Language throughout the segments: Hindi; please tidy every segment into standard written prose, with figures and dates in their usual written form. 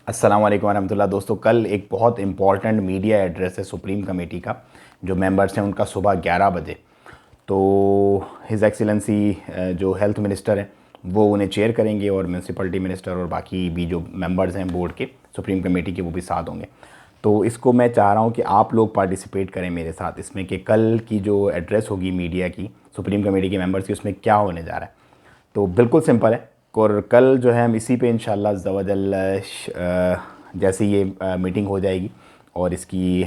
अस्सलाम वालेकुम वरहमतुल्लाह। दोस्तों, कल एक बहुत इंपॉर्टेंट मीडिया एड्रेस है सुप्रीम कमेटी का, जो मेंबर्स हैं उनका सुबह 11 बजे। तो हिज़ एक्सीलेंसी जो हेल्थ मिनिस्टर हैं वो उन्हें चेयर करेंगे और म्यूनसिपलिटी मिनिस्टर और बाकी भी जो मेंबर्स हैं बोर्ड के सुप्रीम कमेटी के वो भी साथ होंगे। तो इसको मैं चाह रहा हूँ कि आप लोग पार्टिसिपेट करें मेरे साथ इसमें कि कल की जो एड्रेस होगी मीडिया की सुप्रीम कमेटी के मेंबर्स की उसमें क्या होने जा रहा है। तो बिल्कुल सिंपल है। और कल जो है हम इसी पे इंशाल्लाह अज़्ज़ा वजल जैसे ये मीटिंग हो जाएगी और इसकी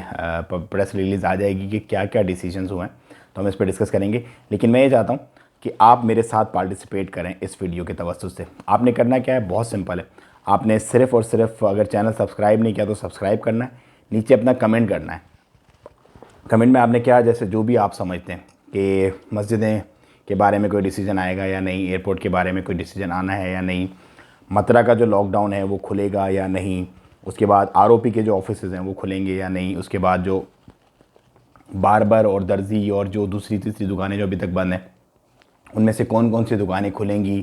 प्रेस रिलीज़ आ जाएगी कि क्या क्या डिसीजंस हुए हैं, तो हम इस पर डिस्कस करेंगे। लेकिन मैं ये चाहता हूँ कि आप मेरे साथ पार्टिसिपेट करें इस वीडियो के तवज्जुह से। आपने करना क्या है, बहुत सिंपल है। आपने सिर्फ़ और सिर्फ अगर चैनल सब्सक्राइब नहीं किया तो सब्सक्राइब करना है, नीचे अपना कमेंट करना है। कमेंट में आपने क्या, जैसे जो भी आप समझते हैं कि मस्जिदें के बारे में कोई डिसीजन आएगा या नहीं, एयरपोर्ट के बारे में कोई डिसीजन आना है या नहीं, मतरा का जो लॉकडाउन है वो खुलेगा या नहीं, उसके बाद आरओपी के जो ऑफिसेज हैं वो खुलेंगे या नहीं, उसके बाद जो बार्बर और दर्जी और जो दूसरी तीसरी दुकानें जो अभी तक बंद हैं उनमें से कौन कौन सी दुकानें खुलेंगी,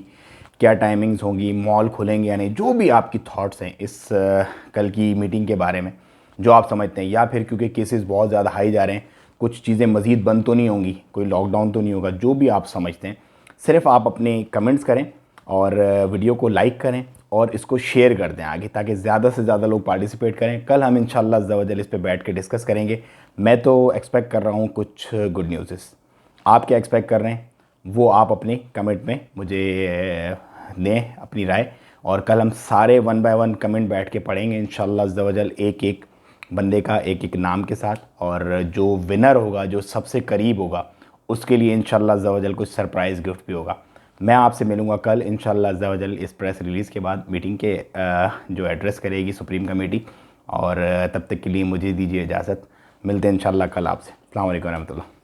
क्या टाइमिंग्स होंगी, मॉल खुलेंगे या नहीं, जो भी आपकी थॉट्स हैं इस कल की मीटिंग के बारे में, जो आप समझते हैं। या फिर क्योंकि केसेस बहुत ज़्यादा हाई जा रहे हैं, कुछ चीज़ें मज़ीद बंद तो नहीं होंगी, कोई लॉकडाउन तो नहीं होगा, जो भी आप समझते हैं सिर्फ आप अपने कमेंट्स करें और वीडियो को लाइक करें और इसको शेयर कर दें आगे, ताकि ज़्यादा से ज़्यादा लोग पार्टिसिपेट करें। कल हम इंशाल्लाह अज़्ज़ा वजल इस पे बैठ के डिस्कस करेंगे। मैं तो एक्सपेक्ट कर रहा हूँ कुछ गुड न्यूज़। आप क्या एक्सपेक्ट कर रहे हैं वो आप अपनी कमेंट में मुझे दें अपनी राय। और कल हम सारे वन बाय वन कमेंट बैठ के पढ़ेंगे इंशाल्लाह अज़्ज़ा वजल, एक एक बंदे का एक एक नाम के साथ। और जो विनर होगा, जो सबसे करीब होगा, उसके लिए इंशाल्लाह अज़्ज़ा वजल कुछ सरप्राइज़ गिफ्ट भी होगा। मैं आपसे मिलूँगा कल इंशाल्लाह अज़्ज़ा वजल इस प्रेस रिलीज़ के बाद, मीटिंग के जो एड्रेस करेगी सुप्रीम कमेटी। और तब तक के लिए मुझे दीजिए इजाज़त। मिलते हैं इंशाल्लाह कल आपसे। अस्सलाम वालेकुम रहमतुल्लाह।